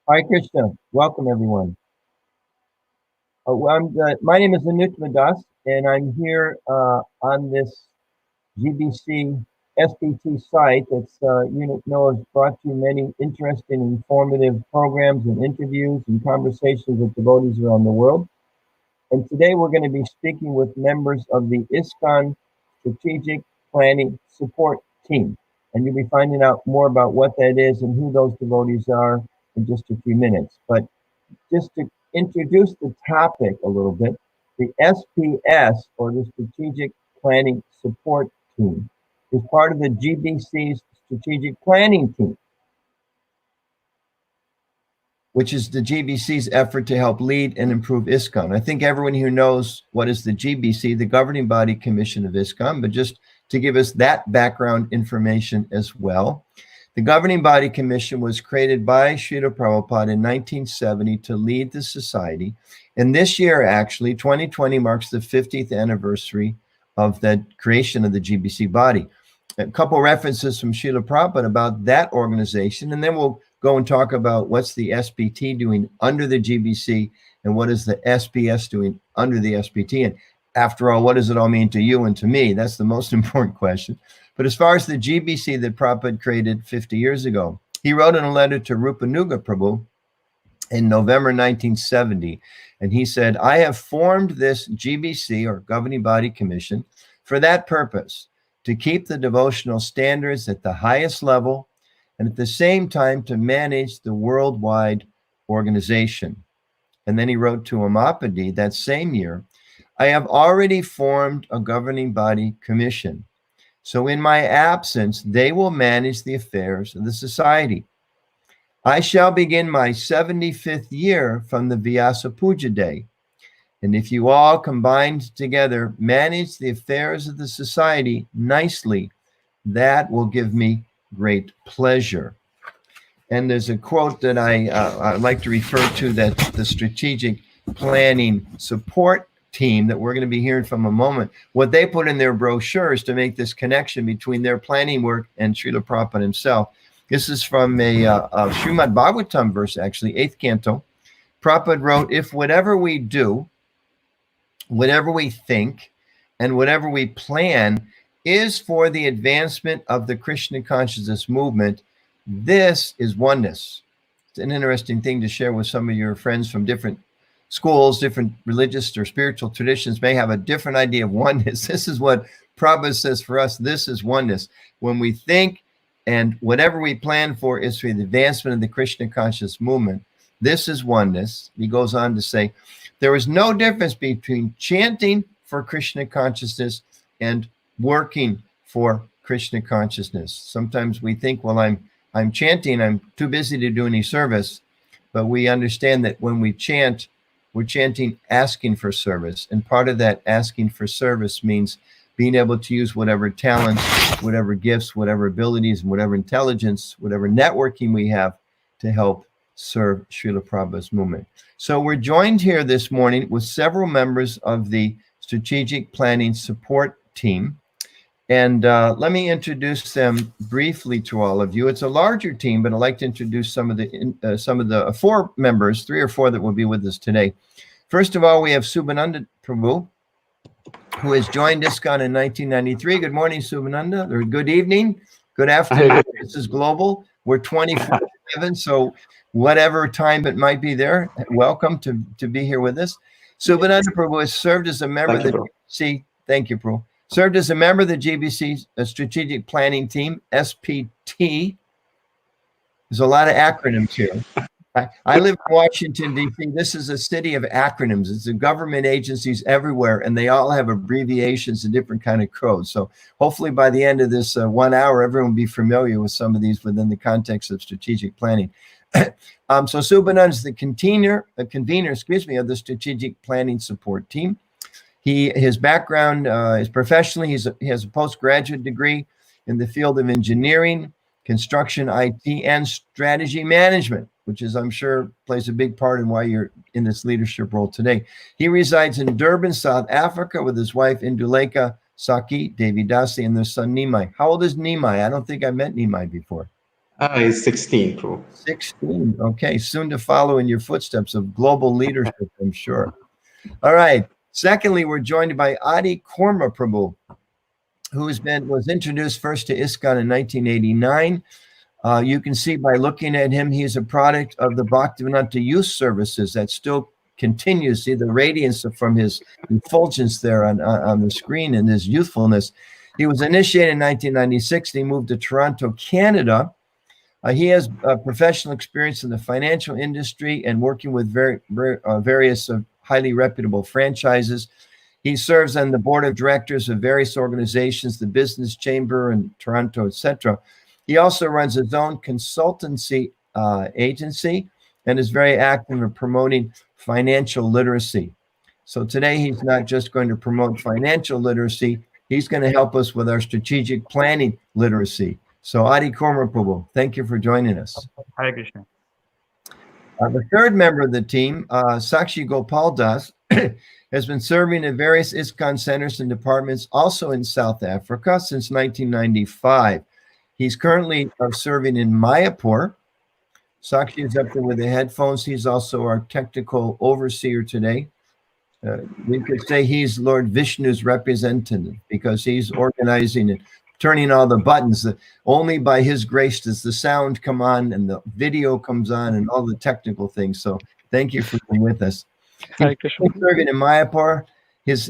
Hi, Krishna. Welcome, everyone. My name is Anuj Das, and I'm here on this GBC SPT site that's you know has brought you many interesting, informative programs and interviews and conversations with devotees around the world. And today we're going to be speaking with members of the Iskcon Strategic Planning Support Team. And you'll be finding out more about what that is and who those devotees are in just a few minutes. But just to introduce the topic a little bit, the SPS, or the Strategic Planning Support Team, is part of the GBC's Strategic Planning Team, which is the GBC's effort to help lead and improve ISKCON. I think everyone here knows what is the GBC, the Governing Body Commission of ISKCON, but just to give us that background information as well. The Governing Body Commission was created by Srila Prabhupada in 1970 to lead the society. And this year, actually, 2020 marks the 50th anniversary of the creation of the GBC body. A couple references from Srila Prabhupada about that organization, and then we'll go and talk about what's the SPT doing under the GBC and what is the SPS doing under the SPT. And after all, what does it all mean to you and to me? That's the most important question. But as far as the GBC that Prabhupada created 50 years ago, he wrote in a letter to Rupanuga Prabhu in November 1970, and he said, I have formed this GBC, or Governing Body Commission, for that purpose, to keep the devotional standards at the highest level and at the same time to manage the worldwide organization. And then he wrote to Amapadi that same year, I have already formed a Governing Body Commission. So in my absence, they will manage the affairs of the society. I shall begin my 75th year from the Vyasa Puja day. And if you all combined together manage the affairs of the society nicely, that will give me great pleasure. And there's a quote that I like to refer to, that the Strategic Planning Support Team that we're going to be hearing from a moment, what they put in their brochures to make this connection between their planning work and Srila Prabhupada himself. This is from a Srimad Bhagavatam verse, actually, 8th canto. Prabhupada wrote, if whatever we do, whatever we think, and whatever we plan is for the advancement of the Krishna consciousness movement, this is oneness. It's an interesting thing to share with some of your friends from different schools, different religious or spiritual traditions may have a different idea of oneness. This is what Prabhupada says for us. This is oneness. When we think and whatever we plan for is for the advancement of the Krishna conscious movement, this is oneness. He goes on to say, there is no difference between chanting for Krishna consciousness and working for Krishna consciousness. Sometimes we think, well, I'm chanting, I'm too busy to do any service. But we understand that when we chant, we're chanting asking for service. And part of that asking for service means being able to use whatever talents, whatever gifts, whatever abilities, and whatever intelligence, whatever networking we have to help serve Srila Prabhupada's movement. So we're joined here this morning with several members of the Strategic Planning Support Team. And let me introduce them briefly to all of you. It's a larger team, but I'd like to introduce some of the four members, 3 or 4 that will be with us today. First of all, we have Subhananda Prabhu, who has joined ISKCON in 1993. Good morning, Subhananda, or good evening, good afternoon. This is global. We're 24/7, so whatever time it might be there, welcome to be here with us. Subhananda Prabhu has served as a member of the GBC. Thank you, Prabhu. Served as a member of the GBC Strategic Planning Team, SPT. There's a lot of acronyms here. I live in Washington, D.C. This is a city of acronyms. It's the government agencies everywhere, and they all have abbreviations and different kind of codes. So hopefully by the end of this 1 hour, everyone will be familiar with some of these within the context of strategic planning. So Subhananda is the convener, of the Strategic Planning Support Team. His background is professionally, he has a postgraduate degree in the field of engineering, construction, IT, and strategy management, which is, I'm sure, plays a big part in why you're in this leadership role today. He resides in Durban, South Africa, with his wife Induleka Saki Devidasi and their son Nimai. How old is Nimai? I don't think I met Nimai before. It's 16, Prabhu. 16. Okay, soon to follow in your footsteps of global leadership, I'm sure. All right. Secondly, we're joined by Adi Korma Prabhu, who was introduced first to ISKCON in 1989. You can see by looking at him, he's a product of the Bhaktivedanta Youth Services that still continues. See the radiance from his effulgence there on the screen and his youthfulness. He was initiated in 1996. He moved to Toronto, Canada. He has professional experience in the financial industry and working with various highly reputable franchises. He serves on the board of directors of various organizations, the Business Chamber in Toronto, etc. He also runs his own consultancy agency and is very active in promoting financial literacy. So today he's not just going to promote financial literacy, he's going to help us with our strategic planning literacy. So Adi Korma Prabhu, thank you for joining us. Hare Krishna. The third member of the team, Sakshi Gopal Das, has been serving in various ISKCON centers and departments also in South Africa since 1995. He's currently serving in Mayapur. Sakshi is up there with the headphones. He's also our technical overseer today. We could say he's Lord Vishnu's representative because he's organizing and turning all the buttons. Only by his grace does the sound come on and the video comes on and all the technical things. So thank you for being with us. He's serving in Mayapur. He's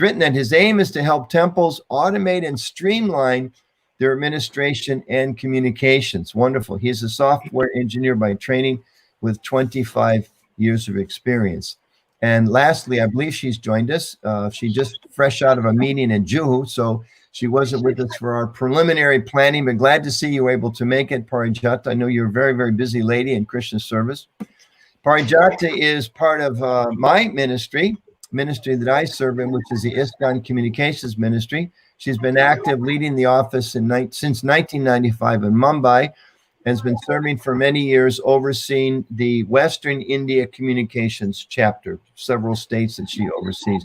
written that his aim is to help temples automate and streamline their administration and communications. Wonderful. He's a software engineer by training with 25 years of experience. And lastly, I believe she's joined us. She just fresh out of a meeting in Juhu, so she wasn't with us for our preliminary planning, but glad to see you were able to make it, Parijata. I know you're a very, very busy lady in Krishna service. Parijata is part of my ministry that I serve in, which is the ISKCON Communications Ministry. She's been active leading the office since 1995 in Mumbai and has been serving for many years overseeing the Western India Communications chapter, several states that she oversees.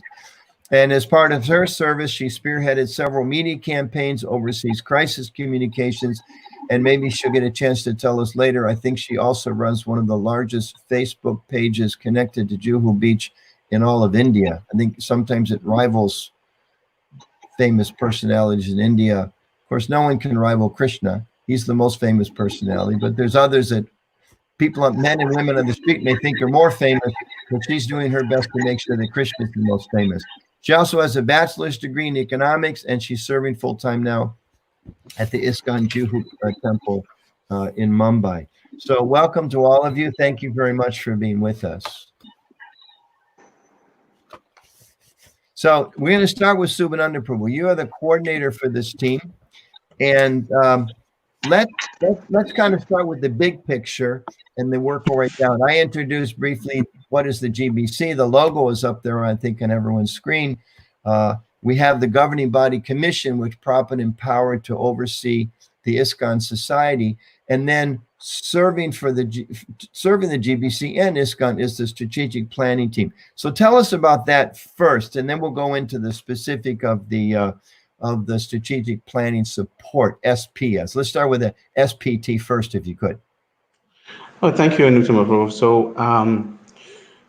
And as part of her service, she spearheaded several media campaigns, oversees crisis communications, and maybe she'll get a chance to tell us later. I think she also runs one of the largest Facebook pages connected to Juhu Beach in all of India. I think sometimes it rivals famous personalities in India. Of course, no one can rival Krishna. He's the most famous personality, but there's others that people, men and women on the street may think are more famous, but she's doing her best to make sure that Krishna is the most famous. She also has a bachelor's degree in economics, and she's serving full-time now at the ISKCON Juhu Temple in Mumbai. So welcome to all of you. Thank you very much for being with us. So we're going to start with Subhananda Prabhu. You are the coordinator for this team. And let's kind of start with the big picture and then work our way down. I introduced briefly what is the GBC. The logo is up there, I think, on everyone's screen. We have the governing body commission, which Prabhupada and empowered to oversee the ISKCON society. And then serving the GBC and ISKCON is the strategic planning team. So tell us about that first, and then we'll go into the specific of the strategic planning support, SPS. Let's start with the SPT first, if you could. Oh, thank you, Anutama Prabhu.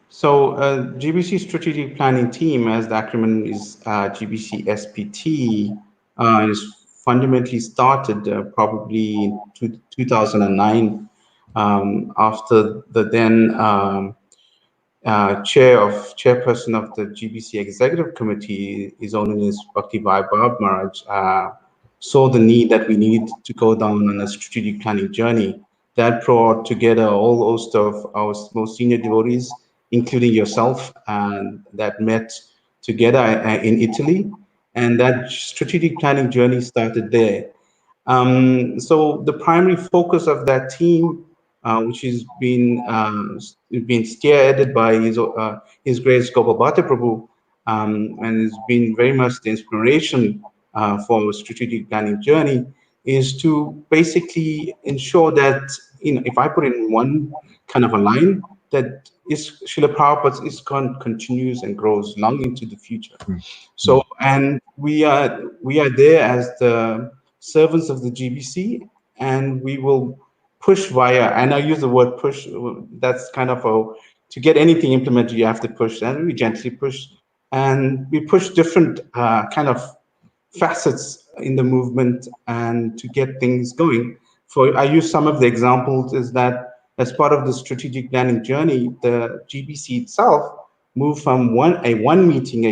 So GBC strategic planning team, as the acronym is GBC SPT, is fundamentally started probably in 2009 after the then chairperson of the GBC Executive Committee, His Holiness Bhakti Vaibhav Maharaj, saw the need that we needed to go down on a strategic planning journey that brought together a whole host of our most senior devotees, including yourself, and that met together in Italy. And that strategic planning journey started there. So the primary focus of that team, which has been spearheaded by His Grace Gopal Bhatta Prabhu, and has been very much the inspiration for our strategic planning journey, is to basically ensure that, if I put it in one kind of a line, that Srila Prabhupada's ISKCON continues and grows long into the future. So, and we are there as the servants of the GBC, and we will push via, and I use the word push, that's kind of to get anything implemented, you have to push, and we gently push, and we push different kind of facets in the movement and to get things going. I use some of the examples is that as part of the strategic planning journey, the GBC itself moved from one meeting a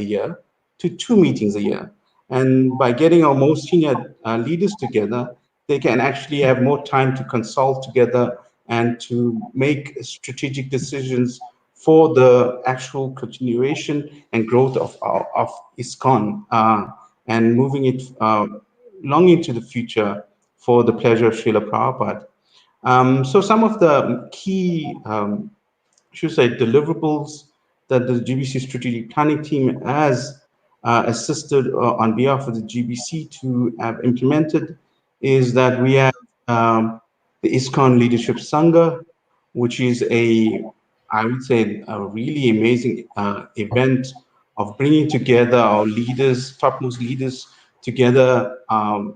year to 2 meetings a year. And by getting our most senior leaders together, they can actually have more time to consult together and to make strategic decisions for the actual continuation and growth of Iskcon. And moving it long into the future for the pleasure of Srila Prabhupada. So some of the key, should say, deliverables that the GBC strategic planning team has assisted on behalf of the GBC to have implemented is that we have the Iskcon Leadership Sangha, which is I would say, a really amazing event of bringing together our leaders, topmost leaders together,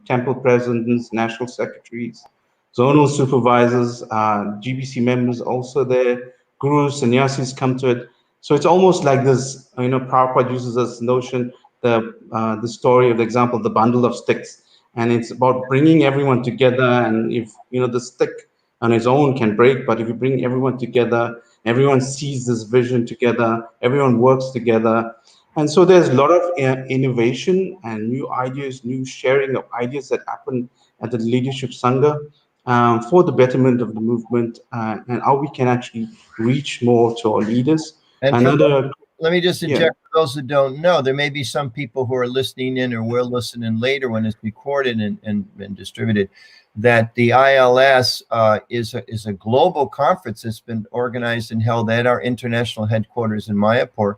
temple presidents, national secretaries, zonal supervisors, GBC members also there, gurus, sannyasis come to it. So it's almost like this, Prabhupada uses this notion, the story of the example, the bundle of sticks. And it's about bringing everyone together. And if, the stick on its own can break, but if you bring everyone together, everyone sees this vision together, everyone works together. And so there's a lot of innovation and new ideas, new sharing of ideas that happen at the Leadership Sangha for the betterment of the movement and how we can actually reach more to our leaders. And let me just inject for those who don't know, there may be some people who are listening in or will listen in later when it's recorded and distributed, that the ILS is a global conference that's been organized and held at our international headquarters in Mayapur.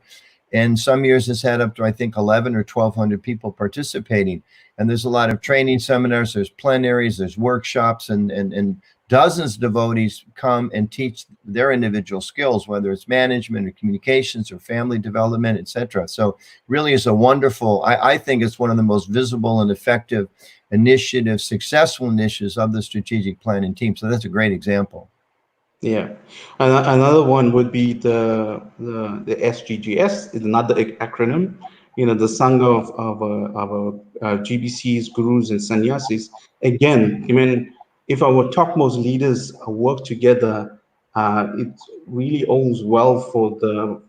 And some years it's had up to, I think, 11 or 1,200 people participating. And there's a lot of training seminars, there's plenaries, there's workshops, and dozens of devotees come and teach their individual skills, whether it's management or communications or family development, etc. So really is a wonderful, I think it's one of the most visible and effective initiatives, successful initiatives of the strategic planning team. So that's a great example. Yeah, another one would be the SGGS, is another acronym. The Sangha of GBCs, gurus, and sannyasis. Again, if our topmost leaders work together, it really owns well for the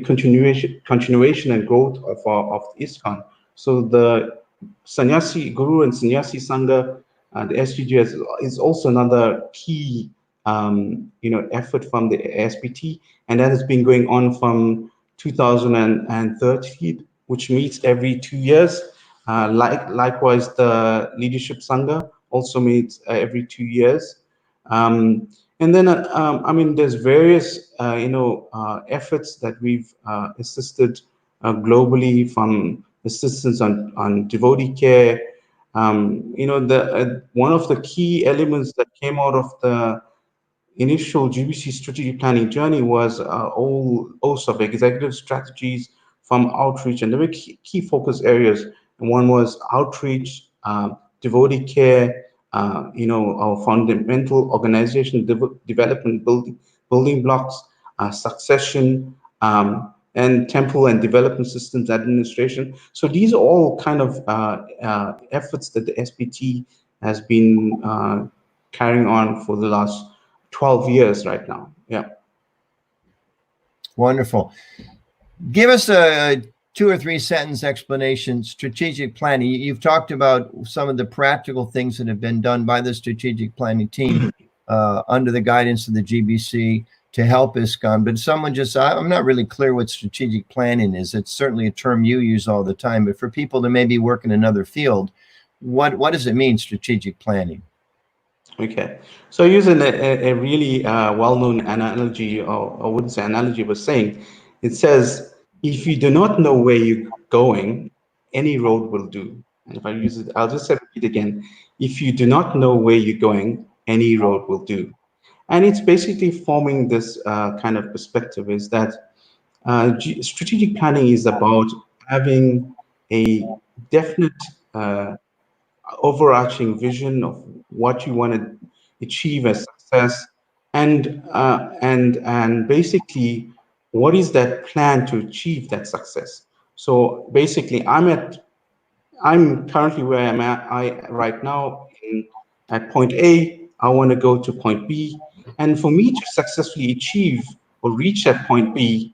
continuation and growth of Iskcon. So the sannyasi guru and sannyasi sangha, the SGGS is also another key effort from the SPT, and that has been going on from 2013, which meets every 2 years. Likewise, the Leadership Sangha also meets every 2 years. And then, there's various, efforts that we've assisted globally, from assistance on devotee care. One of the key elements that came out of the initial GBC strategic planning journey was all of executive strategies from outreach, and there were key focus areas. And one was outreach, devotee care, our fundamental organization development building blocks, succession, and temple and development systems administration. So these are all kind of efforts that the SPT has been carrying on for the last 12 years right now. Yeah. Wonderful. Give us a 2 or 3 sentence explanation, strategic planning. You've talked about some of the practical things that have been done by the strategic planning team under the guidance of the GBC to help Iskcon, but I'm not really clear what strategic planning is. It's certainly a term you use all the time, but for people that maybe work in another field, what does it mean, strategic planning? Okay, so using a really well-known analogy, or I wouldn't say analogy, but saying, it says, if you do not know where you're going, any road will do. And if I use it, I'll just repeat again. If you do not know where you're going, any road will do. And it's basically forming this kind of perspective, is that strategic planning is about having a definite overarching vision of what you want to achieve as success, and basically what is that plan to achieve that success. So basically, I'm currently where I'm at. Right now at point A. I want to go to point B, and for me to successfully achieve or reach that point B,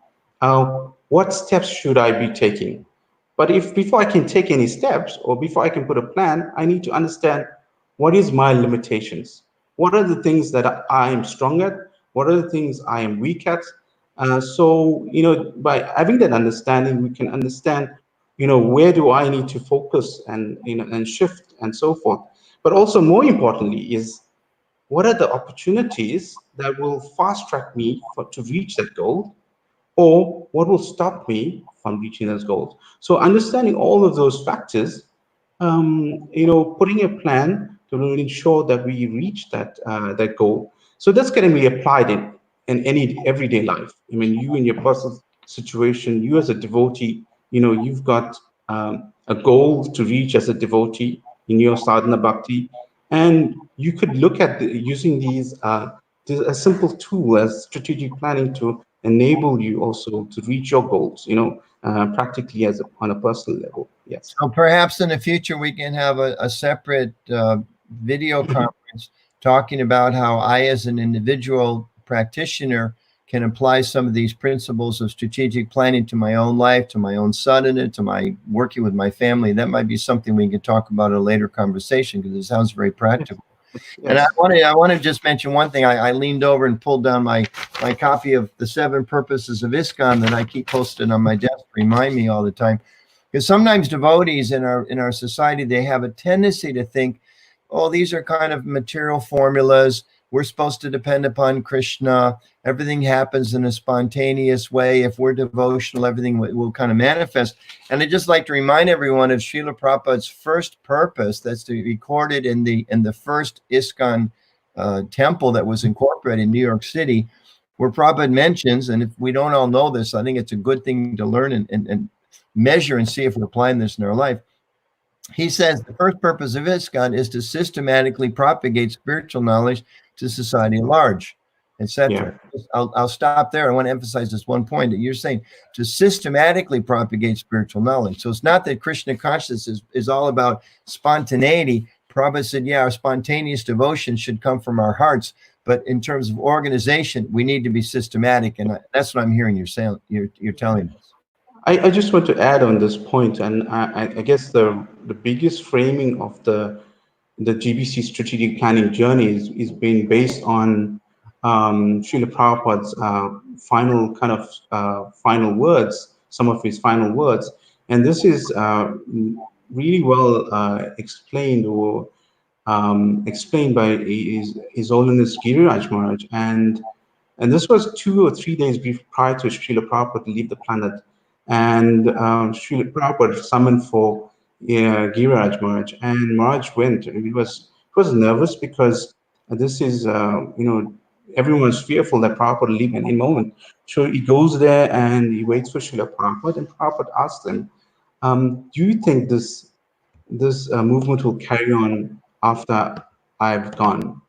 what steps should I be taking? But if before I can take any steps or before I can put a plan, I need to understand what is my limitations. What are the things that I am strong at? What are the things I am weak at? So, by having that understanding, we can understand, where do I need to focus and, and shift and so forth. But also more importantly is what are the opportunities that will fast track me to reach that goal, or what will stop me from reaching those goals. So understanding all of those factors, putting a plan to really ensure that we reach that goal. So that's going to be applied in any everyday life. I mean, you in your personal situation, you as a devotee, you've got a goal to reach as a devotee in your sadhana bhakti, and you could look at using these a simple tool as strategic planning to enable you also to reach your goals, practically on a personal level. Yes. So perhaps in the future we can have a separate video conference talking about how I, as an individual practitioner, can apply some of these principles of strategic planning to my own life, to my own sadhana, to my working with my family. That might be something we can talk about in a later conversation, because it sounds very practical. Yes. And I want to just mention one thing. I leaned over and pulled down my copy of The 7 Purposes of Iskcon that I keep posted on my desk to remind me all the time. Because sometimes devotees in our society, they have a tendency to think, oh, these are kind of material formulas. We're supposed to depend upon Krishna. Everything happens in a spontaneous way. If we're devotional, everything will kind of manifest. And I'd just like to remind everyone of Srila Prabhupada's first purpose that's recorded in the first Iskcon temple that was incorporated in New York City, where Prabhupada mentions, and if we don't all know this, I think it's a good thing to learn and measure and see if we're applying this in our life. He says the first purpose of Iskcon is to systematically propagate spiritual knowledge to society at large, etc. Yeah. I'll stop there. I want to emphasize this one point that you're saying, to systematically propagate spiritual knowledge. So it's not that Krishna consciousness is all about spontaneity. Prabhupada said, yeah, our spontaneous devotion should come from our hearts. But in terms of organization, we need to be systematic. And that's what I'm hearing you're saying, you're telling us. I just want to add on this point, and I guess the biggest framing of the GBC strategic planning journey is being based on Srila Prabhupada's final words, some of his final words, and this is really well explained or explained by His Holiness Giriraj Maharaj, and this was 2 or 3 days prior to Srila Prabhupada to leave the planet. And Srila Prabhupada summoned for Giriraj Maharaj, and Maharaj went. And he was nervous because this is, everyone's fearful that Prabhupada will leave any moment. So he goes there and he waits for Srila Prabhupada, and Prabhupada asks him, do you think this movement will carry on after I've gone?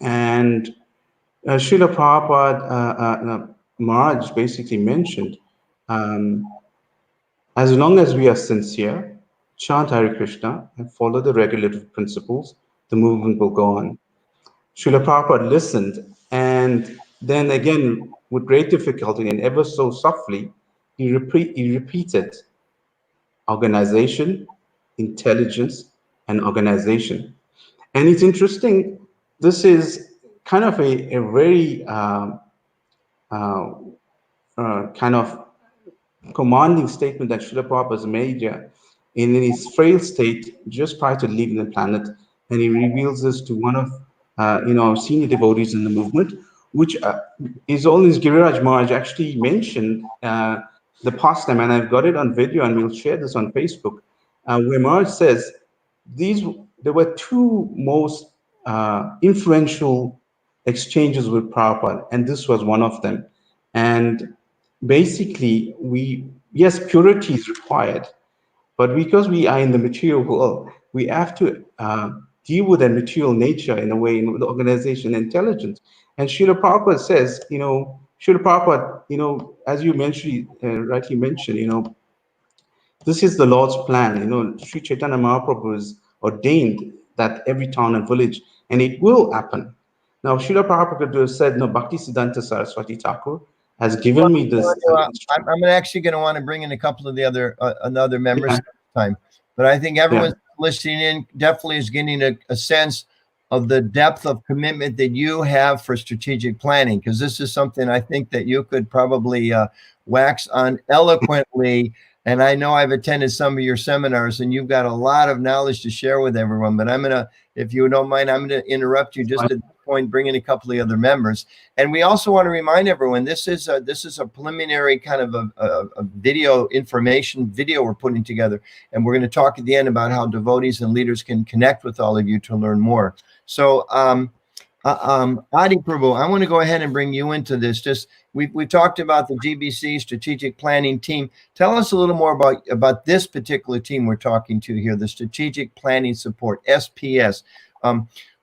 And Srila Prabhupada, Maharaj basically mentioned, as long as we are sincere, chant Hare Krishna, and follow the regulative principles, the movement will go on. Srila Prabhupada listened, and then again, with great difficulty and ever so softly, he repeated organization, intelligence, and organization. And it's interesting, this is kind of a very kind of commanding statement that Srila Prabhupada made in his frail state just prior to leaving the planet, and he reveals this to one of senior devotees in the movement, which His Holiness Giriraj Maharaj actually mentioned the pastime, and I've got it on video, and we'll share this on Facebook, where Maharaj says there were 2 most influential exchanges with Prabhupada, and this was one of them. And basically, yes, purity is required, but because we are in the material world, we have to deal with their material nature in a way, in the organization intelligence. And Srila Prabhupada says, Srila Prabhupada, as you mentioned, rightly mentioned, this is the Lord's plan. Sri Chaitanya Mahaprabhu has ordained that every town and village, and it will happen. Now, Srila Prabhupada said, no, Bhakti Siddhanta Saraswati Thakur has given me this. I'm actually going to want to bring in a couple of the other members Yeah. time, but I think everyone's listening in definitely is getting a sense of the depth of commitment that you have for strategic planning, because this is something I think that you could probably wax on eloquently. And I know I've attended some of your seminars, and you've got a lot of knowledge to share with everyone. But if you don't mind, I'm going to interrupt you just at this point, bring in a couple of the other members. And we also want to remind everyone, this is a preliminary kind of a video video we're putting together. And we're going to talk at the end about how devotees and leaders can connect with all of you to learn more. So, Adi Prabhu, I want to go ahead and bring you into this. We talked about the GBC strategic planning team. Tell us a little more about this particular team we're talking to here, the Strategic Planning Support, SPS.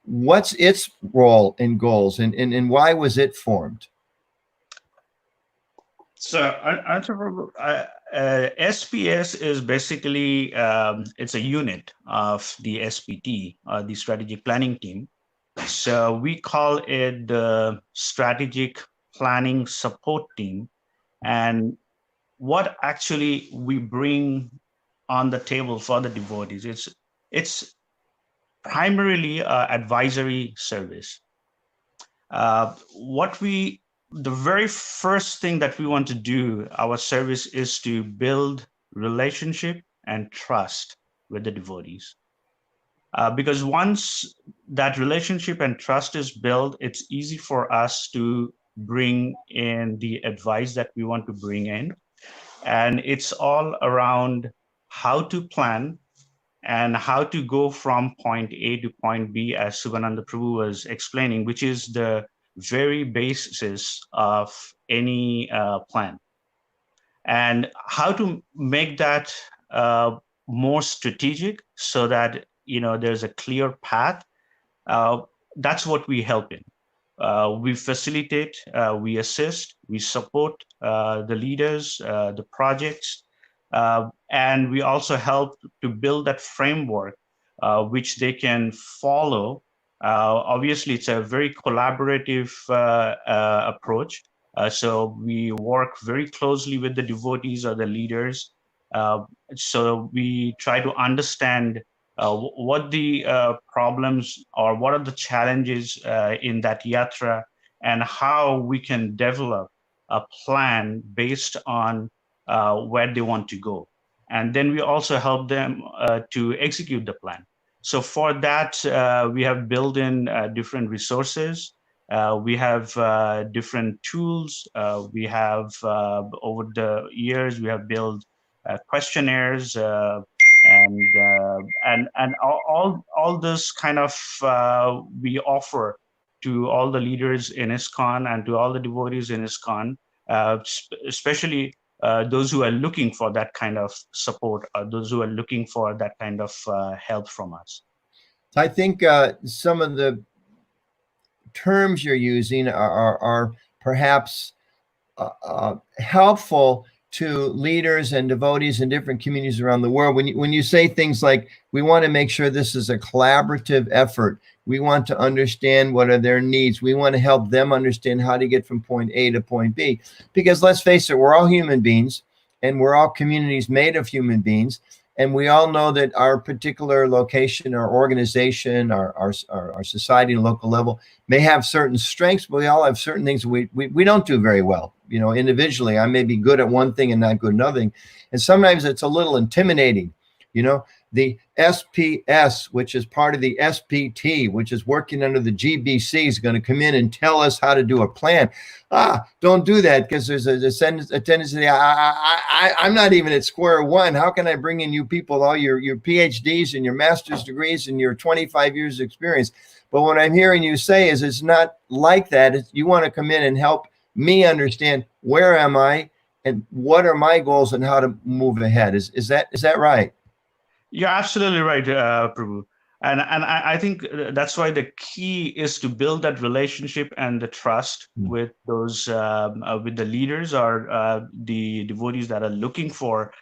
What's its role and goals, and why was it formed? So, SPS is basically it's a unit of the SPT, the Strategic Planning Team. So we call it the Strategic Planning Support Team. And what actually we bring on the table for the devotees, it's primarily advisory service. The very first thing that we want to do, our service, is to build relationship and trust with the devotees. Because once that relationship and trust is built, it's easy for us to bring in the advice that we want to bring in. And it's all around how to plan and how to go from point A to point B, as Subhananda Prabhu was explaining, which is the very basis of any plan. And how to make that more strategic so that there's a clear path. That's what we help in. We facilitate, we assist, we support the leaders, the projects, and we also help to build that framework which they can follow. Obviously, it's a very collaborative approach. So we work very closely with the devotees or the leaders. So we try to understand what the problems or what are the challenges in that yatra, and how we can develop a plan based on where they want to go. And then we also help them to execute the plan. So for that, we have built in different resources. We have different tools. We have, over the years, we have built questionnaires, and all this kind of we offer to all the leaders in Iskcon and to all the devotees in Iskcon, especially those who are looking for that kind of support, or those who are looking for that kind of help from us. I think some of the terms you're using are perhaps helpful to leaders and devotees in different communities around the world. When you say things like, we want to make sure this is a collaborative effort, we want to understand what are their needs, we want to help them understand how to get from point A to point B. Because let's face it, we're all human beings, and we're all communities made of human beings. And we all know that our particular location, our organization, our society and local level may have certain strengths, but we all have certain things we don't do very well. Individually, I may be good at one thing and not good at another thing. And sometimes it's a little intimidating. The SPS, which is part of the SPT, which is working under the GBC, is going to come in and tell us how to do a plan. Don't do that, because there's a tendency. I'm not even at square one. How can I bring in you people, all your PhDs and your master's degrees and your 25 years of experience? But what I'm hearing you say is it's not like that. You want to come in and help me understand where am I and what are my goals and how to move ahead. Is that right? You're absolutely right, Prabhu. And I think that's why the key is to build that relationship and the trust with those with the leaders or the devotees that are looking for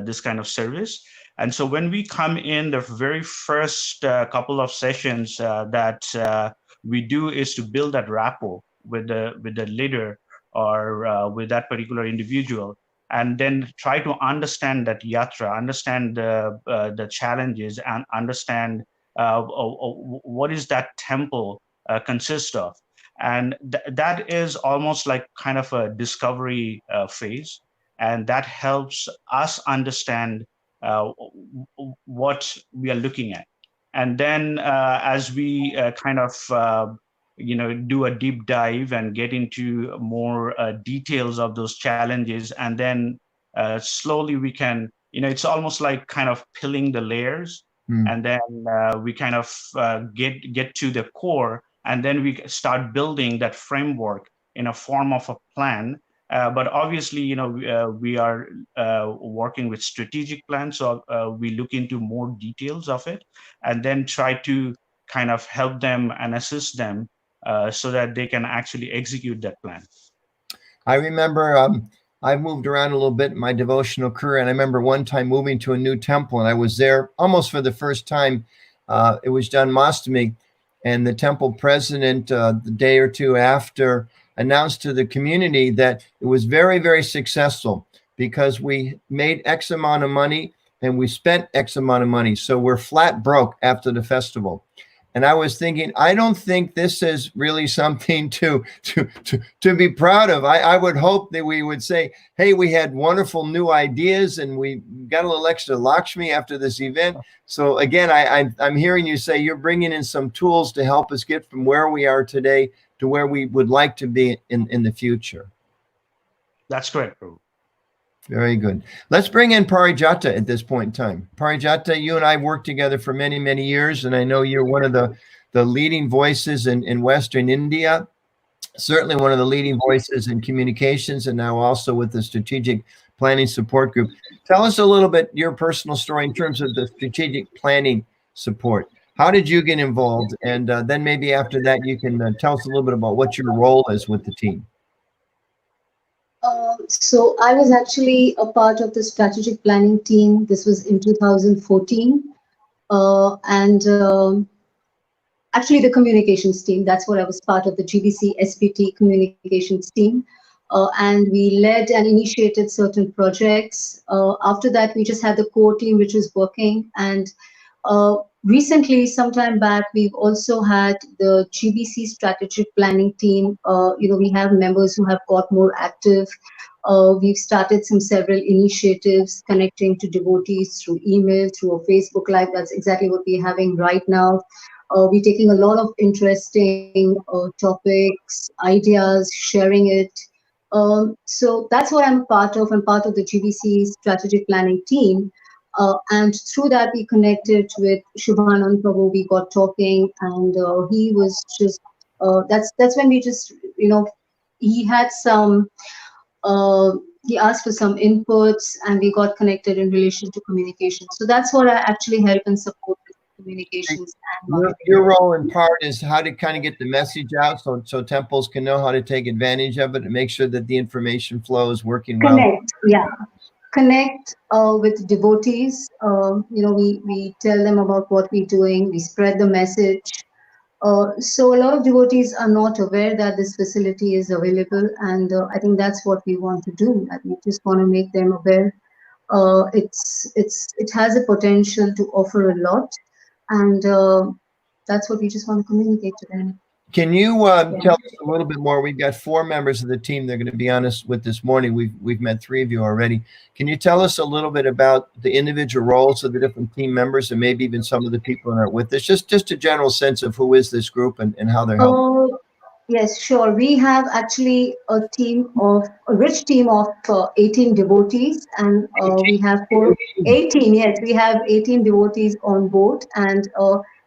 this kind of service. And so when we come in, the very first couple of sessions that we do is to build that rapport with the leader or with that particular individual, and then try to understand that yatra, understand the challenges, and understand what is that temple consist of. And that is almost like kind of a discovery phase, and that helps us understand what we are looking at. And then as we kind of do a deep dive and get into more details of those challenges, and then slowly we can, it's almost like kind of peeling the layers, and then we kind of get to the core, and then we start building that framework in a form of a plan. But obviously, we are working with strategic plans, so we look into more details of it, and then try to kind of help them and assist them so that they can actually execute that plan. I remember I've moved around a little bit in my devotional career, and I remember one time moving to a new temple, and I was there almost for the first time. It was John Mastami, and the temple president, the day or two after, announced to the community that it was very, very successful because we made X amount of money and we spent X amount of money. So we're flat broke after the festival. And I was thinking, I don't think this is really something to be proud of. I would hope that we would say, hey, we had wonderful new ideas and we got a little extra Lakshmi after this event. So again, I'm hearing you say you're bringing in some tools to help us get from where we are today to where we would like to be in the future. That's correct, Prabhu. Very good. Let's bring in Parijata at this point in time. Parijata, you and I worked together for many, many years, and I know you're one of the leading voices in Western India, certainly one of the leading voices in communications, and now also with the Strategic Planning Support Group. Tell us a little bit your personal story in terms of the strategic planning support. How did you get involved? And then maybe after that, you can tell us a little bit about what your role is with the team. So I was actually a part of the strategic planning team. This was in 2014. Actually the communications team, that's what I was part of, the GBC SPT communications team. And we led and initiated certain projects. After that, we just had the core team, which was working. And recently, sometime back, we've also had the GBC strategic planning team. We have members who have got more active. We've started several initiatives connecting to devotees through email, through a Facebook Live. That's exactly what we're having right now. We're taking a lot of interesting topics, ideas, sharing it. So that's what I'm part of. I'm part of the GBC strategic planning team. And through that, we connected with Shubhanand Prabhu. We got talking, and he was just, that's when we just, he had he asked for some inputs, and we got connected in relation to communication. So that's what I actually help and support with communications. And your role in part is how to kind of get the message out so temples can know how to take advantage of it and make sure that the information flow is working well. Connect with devotees. We tell them about what we're doing. We spread the message. So a lot of devotees are not aware that this facility is available, and I think that's what we want to do. We just want to make them aware. It has a potential to offer a lot, and that's what we just want to communicate to them. Can you tell us a little bit more? We've got 4 members of the team they're going to be on us with this morning. We've met 3 of you already. Can you tell us a little bit about the individual roles of the different team members and maybe even some of the people that are with us? Just a general sense of who is this group and how they're helping. Yes, sure. We have actually a rich team of 18 devotees, and we have 18. Yes, we have 18 devotees on board, and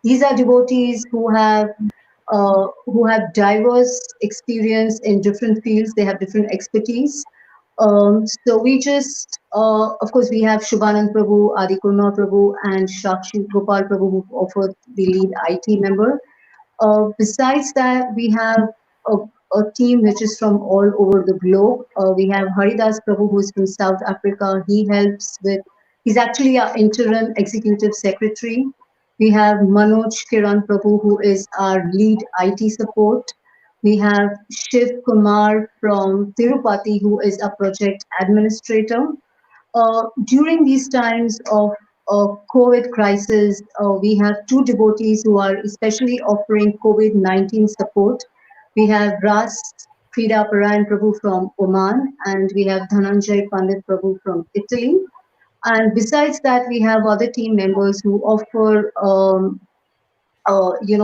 these are devotees who have diverse experience in different fields. They have different expertise. So we just, of course, we have Shubhanand Prabhu, Adi Kurma Prabhu, and Shakshi Gopal Prabhu, who offered the lead IT member. Besides that, we have a, a team which is from all over the globe. We have Haridas Prabhu, who is from South Africa. He helps with, he's actually our interim executive secretary. We have Manoj Kiran Prabhu, who is our lead IT support. We have Shiv Kumar from Tirupati, who is a project administrator. During these times of COVID crisis, we have two devotees who are especially offering COVID-19 support. We have Ras Krida Parayan Prabhu from Oman, and we have Dhananjay Pandit Prabhu from Italy. And besides that, we have other team members who offer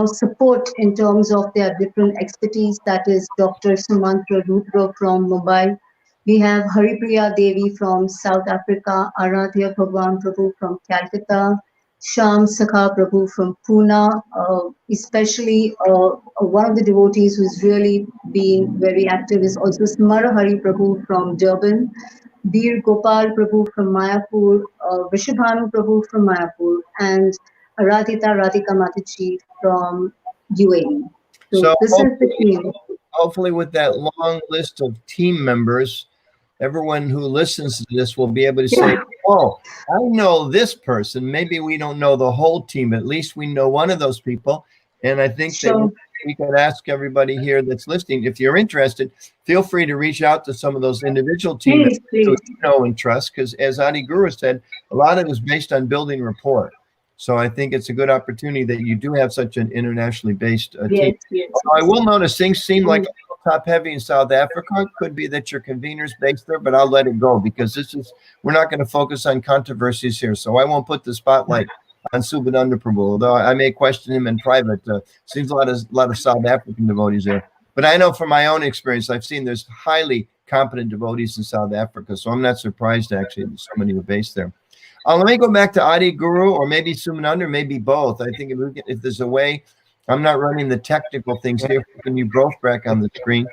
support in terms of their different expertise. That is Dr. Sumantra Rudra from Mumbai. We have Haripriya Devi from South Africa, Aradhya Bhagwan Prabhu from Calcutta, Sham Sakha Prabhu from Pune, especially one of the devotees who's really been very active is also Smara Hari Prabhu from Durban, Veer Gopal Prabhu from Mayapur, Vishabhanu Prabhu from Mayapur, and Radhita Radhika Mataji from UAE. So So this is the team. hopefully with that long list of team members, everyone who listens to this will be able to say, oh, I know this person. Maybe we don't know the whole team. At least we know one of those people. And I think that Sure. we could ask everybody here that's listening, if you're interested, feel free to reach out to some of those individual team members Please, who please. you know and trust, because as Adi Guru said, a lot of it is based on building rapport. So I think it's a good opportunity that you do have such an internationally based team. Yes, yes. I will notice things seem like a little top heavy in South Africa. Could be that your convener's based there, but I'll let it go because we're not going to focus on controversies here. So I won't put the spotlight on Subhananda Prabhu, although I may question him in private. Seems a lot of South African devotees there. But I know from my own experience, I've seen there's highly competent devotees in South Africa. So I'm not surprised actually that so many are based there. Let me go back to Adi Guru or maybe Sumananda, maybe both. I think if there's a way, I'm not running the technical things here. Can you both back on the screen?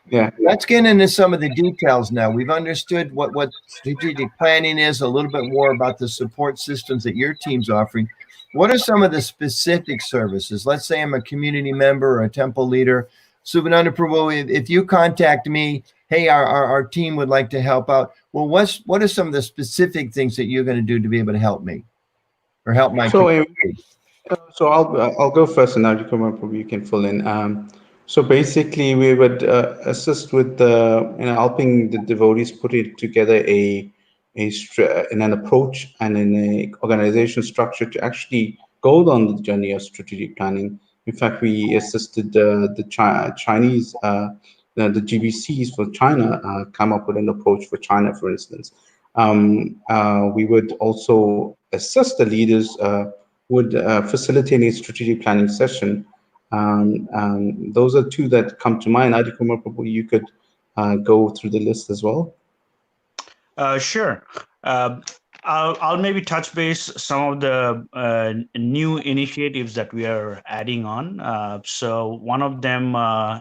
Yeah. Let's get into some of the details now. We've understood what strategic planning is, a little bit more about the support systems that your team's offering. What are some of the specific services? Let's say I'm a community member or a temple leader. Subhananda Prabhu, if you contact me, hey, our team would like to help out. Well, what are some of the specific things that you're going to do to be able to help me or help my community? So I'll go first, and now you can fill in. So basically, we would assist with helping the devotees put it together in an approach and in a organization structure to actually go on the journey of strategic planning. In fact, we assisted the Chinese, the GBCs for China come up with an approach for China, for instance. We would also assist the leaders. Would facilitate a strategic planning session. Those are two that come to mind. Adi Kumar Prabhu, you could go through the list as well. Sure. I'll maybe touch base some of the new initiatives that we are adding on. So one of them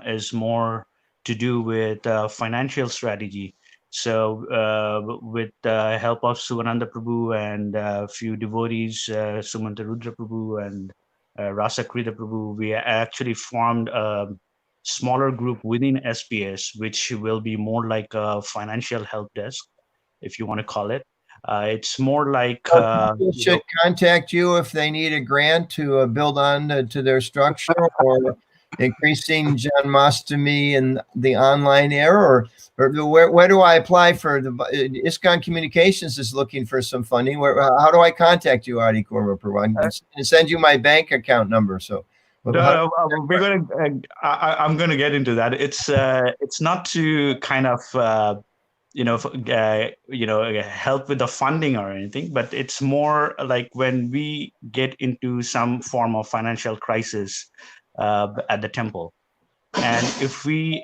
is more to do with financial strategy. So with the help of Suvananda Prabhu and a few devotees, Sumanta Rudra Prabhu and Rasa Krida Prabhu, we actually formed a smaller group within SPS, which will be more like a financial help desk, if you want to call it. It's more like people should contact you if they need a grant to build on to their structure or increasing Janmashtami in the online era, or where do I apply for the Iskcon Communications is looking for some funding. How do I contact you, Adi Kurma Prabhu? I can send you my bank account number. So I'm going to get into that. It's not to kind of help with the funding or anything, but it's more like when we get into some form of financial crisis at the temple, and if we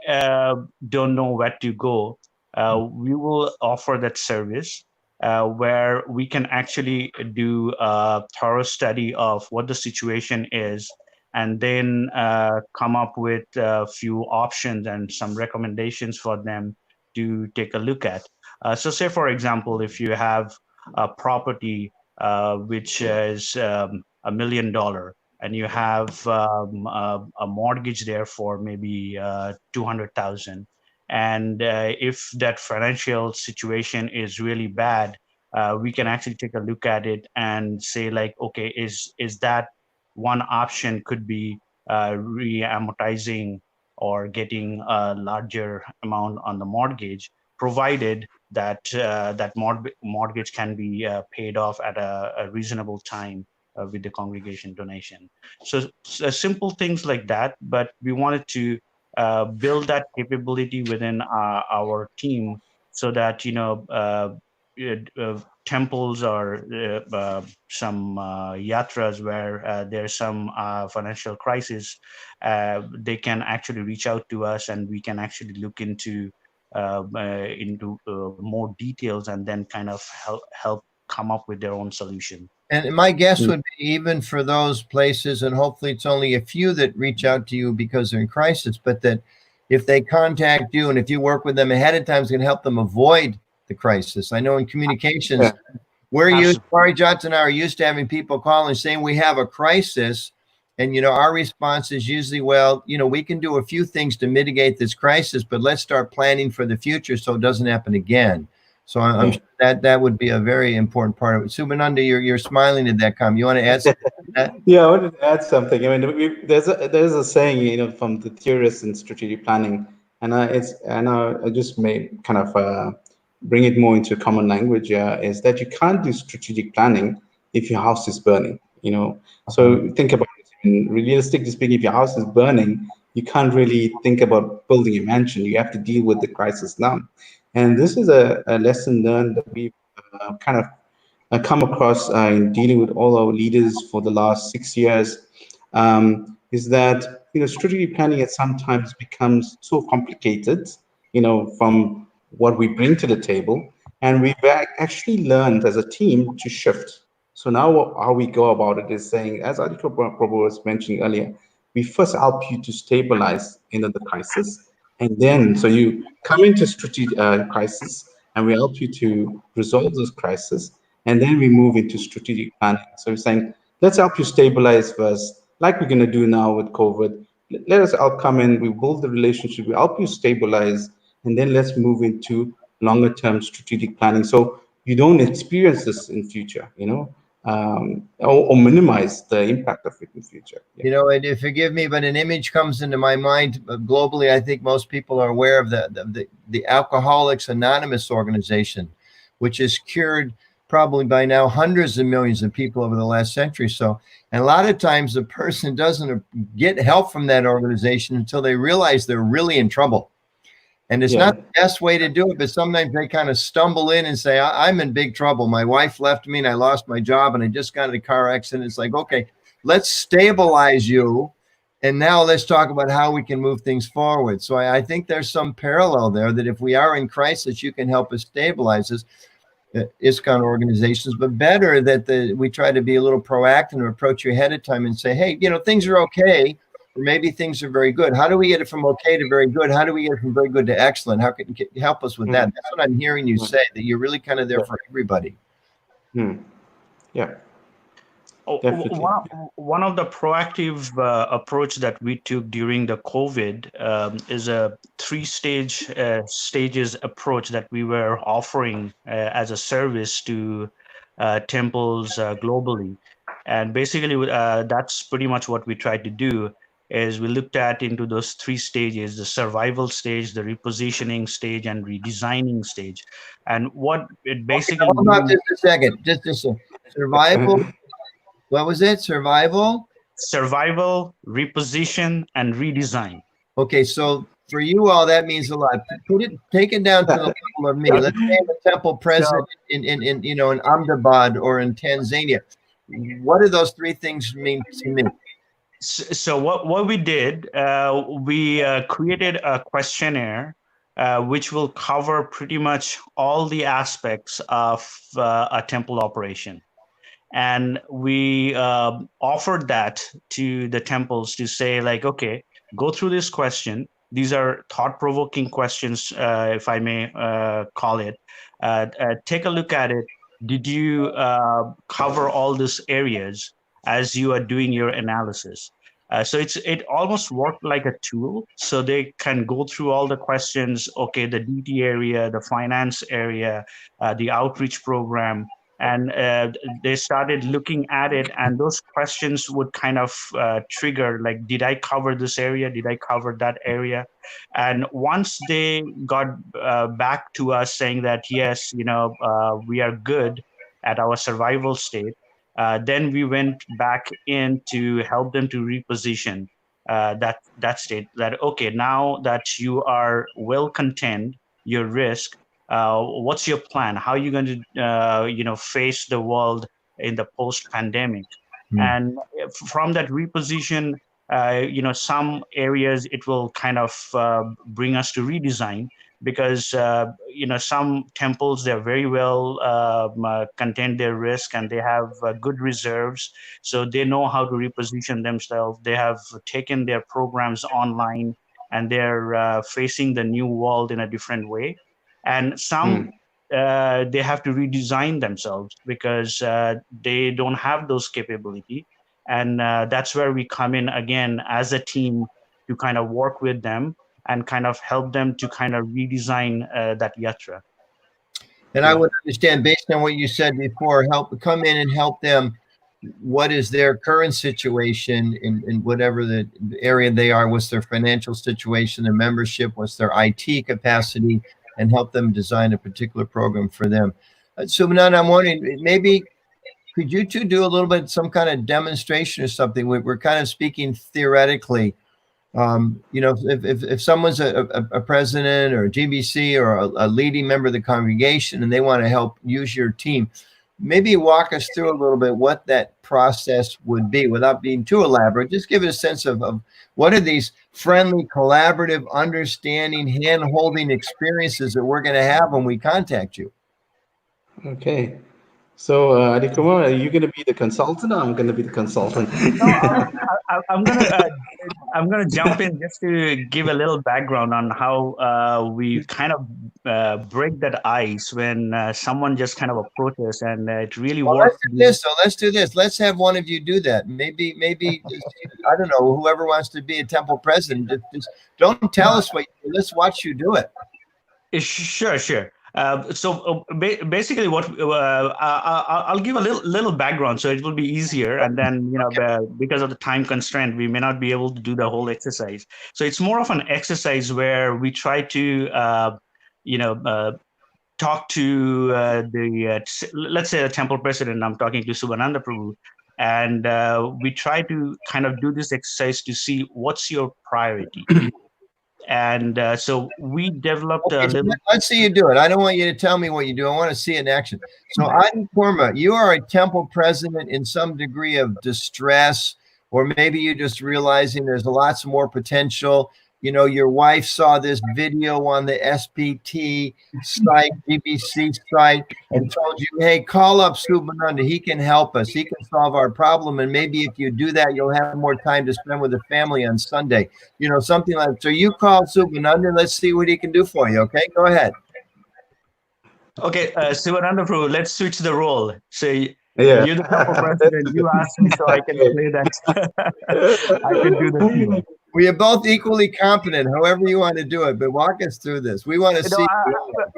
don't know where to go, we will offer that service where we can actually do a thorough study of what the situation is, and then come up with a few options and some recommendations for them to take a look at. So say, for example, if you have a property which is $1 million, and you have a mortgage there for maybe 200,000, and if that financial situation is really bad, we can actually take a look at it and say, like, okay, is that one option could be re-amortizing or getting a larger amount on the mortgage, provided that that mortgage can be paid off at a reasonable time with the congregation donation. So simple things like that, but we wanted to build that capability within our team, so that temples or some yatras where there's some financial crisis, they can actually reach out to us, and we can actually look into more details, and then kind of help come up with their own solution. And my guess would be, even for those places, and hopefully it's only a few that reach out to you because they're in crisis, but that if they contact you and if you work with them ahead of time, it's going to help them avoid the crisis. I know in communications, we're used, Mari Johnson and I are used to having people call and saying we have a crisis. And, our response is usually, well, we can do a few things to mitigate this crisis, but let's start planning for the future so it doesn't happen again. So I'm sure that would be a very important part of it. Subhananda, you're smiling at that comment. You want to add something to that? Yeah, I wanted to add something. I mean, there's a saying, from the theorists in strategic planning, and I just may kind of bring it more into common language. Is that you can't do strategic planning if your house is burning. So think about it. Realistically speaking, if your house is burning, you can't really think about building a mansion. You have to deal with the crisis now. And this is a lesson learned that we've kind of come across in dealing with all our leaders for the last 6 years, is that strategic planning at sometimes becomes so complicated, from what we bring to the table, and we've actually learned as a team to shift. So now how we go about it is saying, as Aditya Prabhu was mentioning earlier, we first help you to stabilize in the crisis, and then so you come into strategic crisis, and we help you to resolve this crisis. And then we move into strategic planning. So we're saying, let's help you stabilize first, like we're going to do now with COVID. Let us help come in, we build the relationship, we help you stabilize, and then let's move into longer term strategic planning. So you don't experience this in future, or minimize the impact of it in future. And forgive me, but an image comes into my mind globally. I think most people are aware of the Alcoholics Anonymous organization, which has cured probably by now hundreds of millions of people over the last century. So, and a lot of times the person doesn't get help from that organization until they realize they're really in trouble. And it's not the best way to do it, but sometimes they kind of stumble in and say, I'm in big trouble. My wife left me and I lost my job and I just got in a car accident. It's like, okay, let's stabilize you. And now let's talk about how we can move things forward. So I think there's some parallel there, that if we are in crisis, you can help us stabilize us, Iskcon organizations, but better that we try to be a little proactive and approach you ahead of time and say, hey, things are okay. Or maybe things are very good. How do we get it from okay to very good? How do we get it from very good to excellent? How can you help us with that? That's what I'm hearing you say, that you're really kind of there for everybody. Yeah. One of the proactive approach that we took during the COVID is a stages approach that we were offering as a service to temples globally. And basically, that's pretty much what we tried to do. Is we looked at into those 3 stages: the survival stage, the repositioning stage, and redesigning stage. And what it basically— Hold on just a second. Just a survival. What was it? Survival, reposition, and redesign. Okay, so for you all, that means a lot. Take it down to the level of me. Let's say I'm a temple president in Ahmedabad or in Tanzania. What do those 3 things mean to me? So what we did, we created a questionnaire which will cover pretty much all the aspects of a temple operation. And we offered that to the temples to say, like, okay, go through this question These are thought-provoking questions, if I may call it. Take a look at it. Did you cover all these areas as you are doing your analysis? So it almost worked like a tool. So they can go through all the questions. Okay, the DT area, the finance area, the outreach program, and they started looking at it, and those questions would kind of trigger, like, did I cover this area? Did I cover that area? And once they got back to us saying that, yes, we are good at our survival state, then we went back in to help them to reposition that state. That, okay, now that you are well contained, your risk, what's your plan? How are you going to face the world in the post-pandemic? And from that reposition, some areas it will kind of bring us to redesign, because some temples, they're very well contain their risk, and they have good reserves, so they know how to reposition themselves. They have taken their programs online, and they're facing the new world in a different way. And some they have to redesign themselves because they don't have those capability. And that's where we come in again as a team to kind of work with them and kind of help them to kind of redesign that yatra. And I would understand, based on what you said before, come in and help them. What is their current situation in whatever the area they are? What's their financial situation, their membership, what's their IT capacity, and help them design a particular program for them. So, Subhanand, I'm wondering, maybe could you two do a little bit, some kind of demonstration or something? We're kind of speaking theoretically. If someone's a president or a GBC or a leading member of the congregation and they want to help use your team, maybe walk us through a little bit what that process would be without being too elaborate. Just give it a sense of what are these friendly, collaborative, understanding, hand-holding experiences that we're going to have when we contact you. Okay. So, Adikumar, are you going to be the consultant, or I'm going to be the consultant? No, I'm gonna jump in just to give a little background on how we kind of break that ice when someone just kind of approaches, and it really works. Let's do this. Let's have one of you do that. Maybe I don't know, whoever wants to be a temple president. Just don't tell us what you do. Let's watch you do it. Sure. So basically, what I'll give a little background, so it will be easier. And then because of the time constraint, we may not be able to do the whole exercise. So it's more of an exercise where we try to talk to let's say the temple president. I'm talking to Subhananda Prabhu, and we try to kind of do this exercise to see what's your priority. And so we developed a little. Let's see you do it. I don't want you to tell me what you do. I want to see it in action. So, Adi Kurma, you are a temple president in some degree of distress, or maybe you're just realizing there's lots more potential. Your wife saw this video on the SPT site, GBC site, and told you, hey, call up Subhananda. He can help us. He can solve our problem. And maybe if you do that, you'll have more time to spend with the family on Sunday. Something like that. So you call Subhananda. Let's see what he can do for you. Okay, go ahead. Okay, Subhananda Prabhu, let's switch the role. So you're the temple president. You asked me, so I can say that I can do the deal. We are both equally competent, however you want to do it, but walk us through this. We want to see.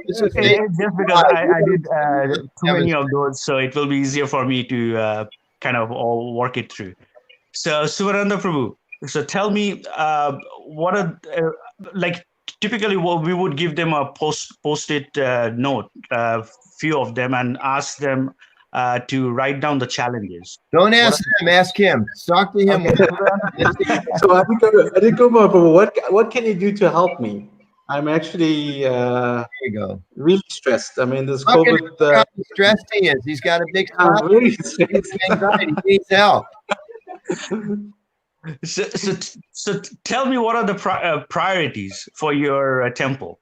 Just because I did too many of those, so it will be easier for me to kind of all work it through. So, Subhananda Prabhu, so tell me, what are typically what we would give them a post-it note, few of them, and ask them to write down the challenges. Don't ask them, ask him. Talk to him. Okay. So Adikumar, what can you do to help me? I'm actually really stressed. I mean, this COVID. How stressed he is. He's got a big really stressed. anxiety. He needs help. So tell me, what are the priorities for your temple?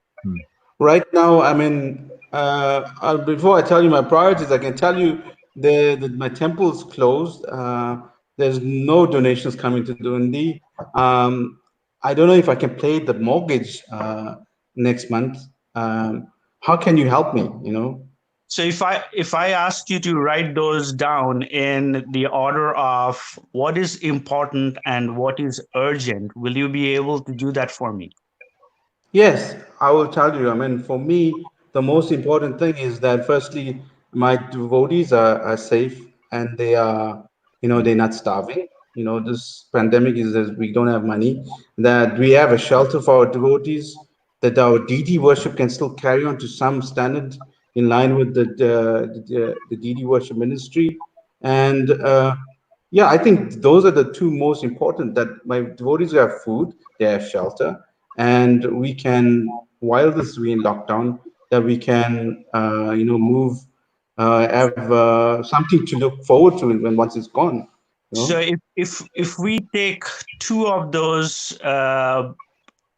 Right now, I mean, before I tell you my priorities, I can tell you that my temple is closed. There's no donations coming to Dundi. I don't know if I can pay the mortgage next month. How can you help me? So if I ask you to write those down in the order of what is important and what is urgent, will you be able to do that for me? Yes, I will tell you. I mean, for me, the most important thing is that firstly, my devotees are safe and they are, they're not starving. This pandemic is that we don't have money, that we have a shelter for our devotees, that our deity worship can still carry on to some standard in line with the deity worship ministry. And yeah, I think those are the two most important, that my devotees have food, they have shelter, and we can, while this we in lockdown, that we can move, have something to look forward to when once it's gone. So if we take two of those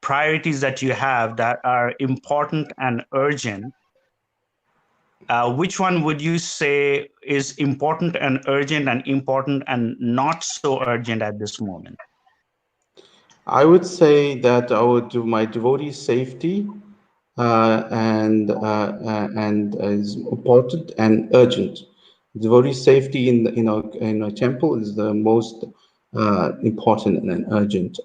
priorities that you have that are important and urgent, which one would you say is important and important and not so urgent at this moment? I would say that I would do my devotee safety and is important and urgent. Devotee safety in a temple is the most important and urgent.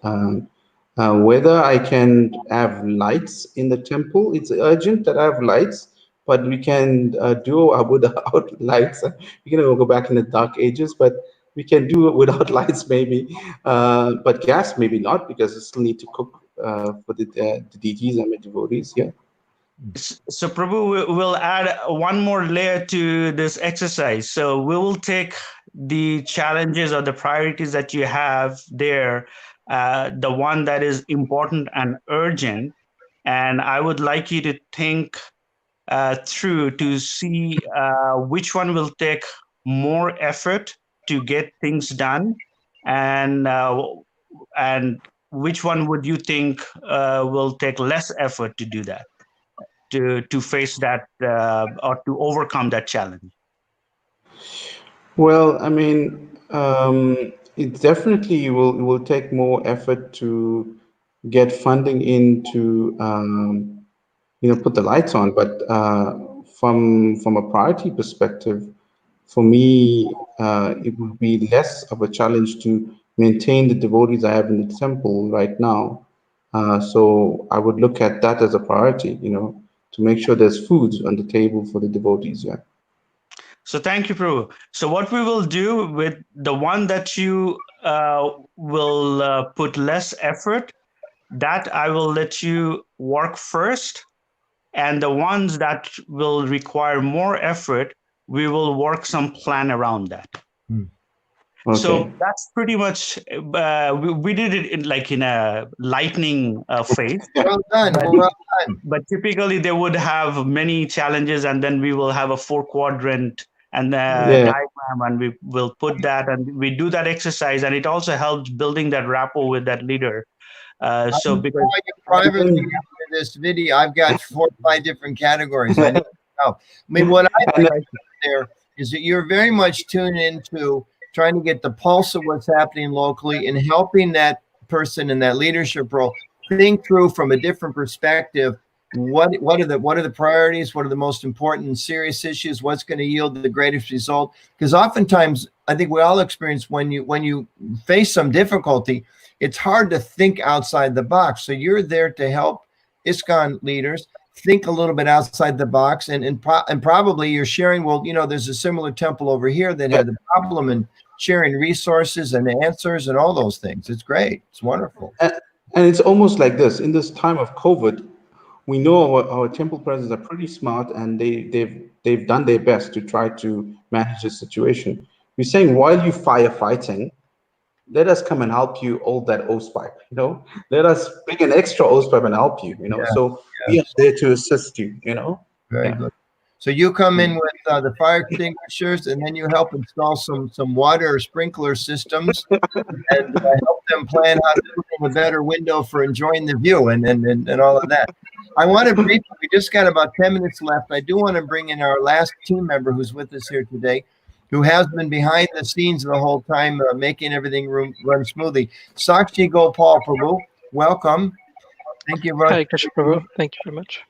Whether I can have lights in the temple, it's urgent that I have lights, but we can do without lights. We can go back in the dark ages, but we can do it without lights maybe. But gas maybe not, because I still need to cook for the deities and my devotees. Yeah. So Prabhu, we'll add one more layer to this exercise. So we will take the challenges or the priorities that you have there, the one that is important and urgent, and I would like you to think through to see which one will take more effort to get things done, and which one would you think will take less effort to do that, to face that or to overcome that challenge? Well, I mean, it definitely will take more effort to get funding into put the lights on. But from a priority perspective, for me, it would be less of a challenge to maintain the devotees I have in the temple right now. So I would look at that as a priority, to make sure there's food on the table for the devotees. Yeah. So thank you, Prabhu. So what we will do with the one that you will put less effort, that I will let you work first. And the ones that will require more effort, we will work some plan around that. Okay. So that's pretty much, we did it in a lightning phase. Well done. Well done. But typically they would have many challenges, and then we will have a 4-quadrant and diagram, and we will put that, and we do that exercise, and it also helps building that rapport with that leader. So because you privately after this video, I've got 4 or 5 different categories. I need to know. I mean, what I like there is that you're very much tuned into trying to get the pulse of what's happening locally and helping that person in that leadership role think through from a different perspective. What are the priorities? What are the most important and serious issues? What's going to yield the greatest result? Because oftentimes, I think we all experience when you face some difficulty, it's hard to think outside the box. So you're there to help Iskcon leaders think a little bit outside the box, and probably you're sharing. Well, there's a similar temple over here that had the problem, and sharing resources and answers and all those things. It's great. It's wonderful. And it's almost like this in this time of COVID. We know our temple presidents are pretty smart, and they've done their best to try to manage the situation. We're saying, while you firefighting, let us come and help you hold that hose pipe. Let us bring an extra hose pipe and help you. So we are there to assist you. Very good. So you come in with the fire extinguishers, and then you help install some water sprinkler systems, and help them plan how to put in a better window for enjoying the view and all of that. I want to briefly, we just got about 10 minutes left. I do want to bring in our last team member who's with us here today, who has been behind the scenes the whole time, making everything run smoothly. Sakshi Gopal Prabhu, welcome. Thank you, Russ. Hi, Krishna Prabhu. Thank you very much.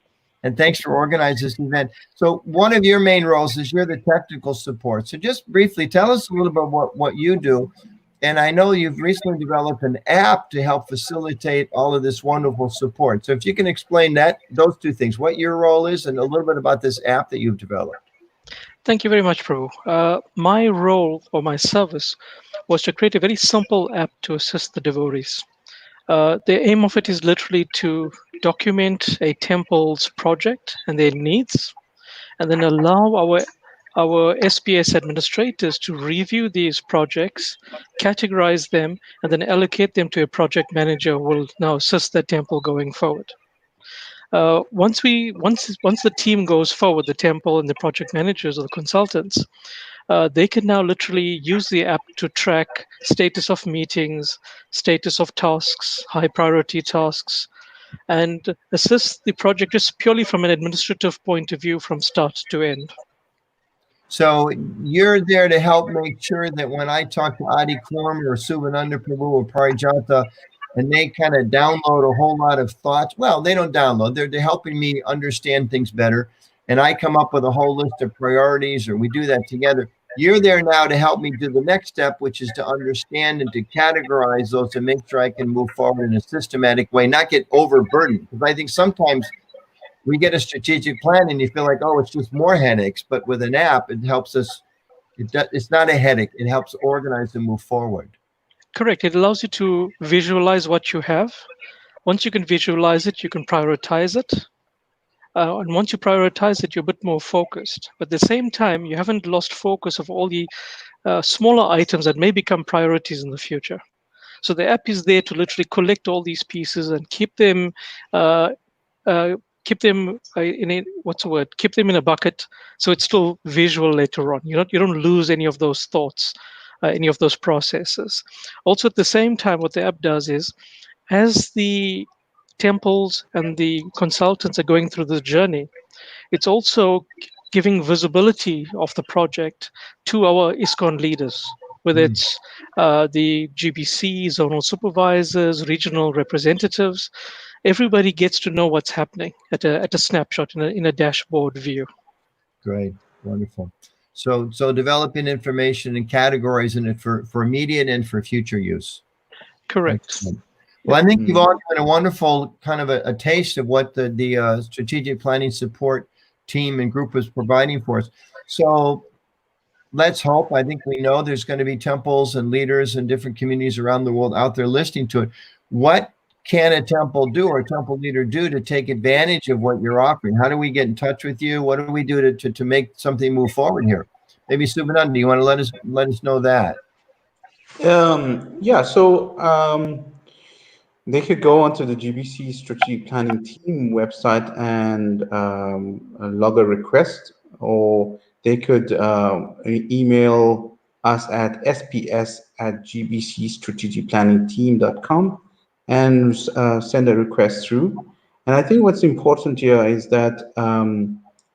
And thanks for organizing this event. So one of your main roles is you're the technical support. So just briefly, tell us a little bit what you do. And I know you've recently developed an app to help facilitate all of this wonderful support. So if you can explain those two things, what your role is and a little bit about this app that you've developed. Thank you very much, Prabhu. My role or my service was to create a very simple app to assist the devotees. The aim of it is literally to document a temple's project and their needs, and then allow our SPS administrators to review these projects, categorize them, and then allocate them to a project manager who will now assist the temple going forward. Once the team goes forward, the temple and the project managers or the consultants, they can now literally use the app to track status of meetings, status of tasks, high priority tasks, and assist the project just purely from an administrative point of view from start to end. So you're there to help make sure that when I talk to Adi Kurm or Subhananda Prabhu or Parijata, and they kind of download a whole lot of thoughts. Well, they don't download. They're helping me understand things better. And I come up with a whole list of priorities, or we do that together. You're there now to help me do the next step, which is to understand and to categorize those and make sure I can move forward in a systematic way, not get overburdened. Because I think sometimes we get a strategic plan and you feel like, oh, it's just more headaches. But with an app, it helps us. It's not a headache. It helps organize and move forward. Correct. It allows you to visualize what you have. Once you can visualize it, you can prioritize it. And once you prioritize it, you're a bit more focused. But at the same time, you haven't lost focus of all the smaller items that may become priorities in the future. So the app is there to literally collect all these pieces and keep them keep them in a bucket, so it's still visual later on. You don't lose any of those thoughts, any of those processes. Also, at the same time, what the app does is, as the temples and the consultants are going through the journey, it's also giving visibility of the project to our Iskcon leaders, whether it's the GBC, zonal supervisors, regional representatives. Everybody gets to know what's happening at a snapshot in a dashboard view. Great, wonderful. So developing information and categorizing it for immediate and for future use. Correct. Excellent. Well, I think you've all done a wonderful kind of a taste of what the strategic planning support team and group is providing for us. So let's hope, I think we know there's going to be temples and leaders in different communities around the world out there listening to it. What can a temple do or a temple leader do to take advantage of what you're offering? How do we get in touch with you? What do we do to make something move forward here? Maybe Subhananda, do you want to let us know that? Yeah, so they could go onto the GBC Strategic Planning Team website and log a request, or they could email us at sps@gbcstrategicplanningteam.com and send a request through. And I think what's important here is that,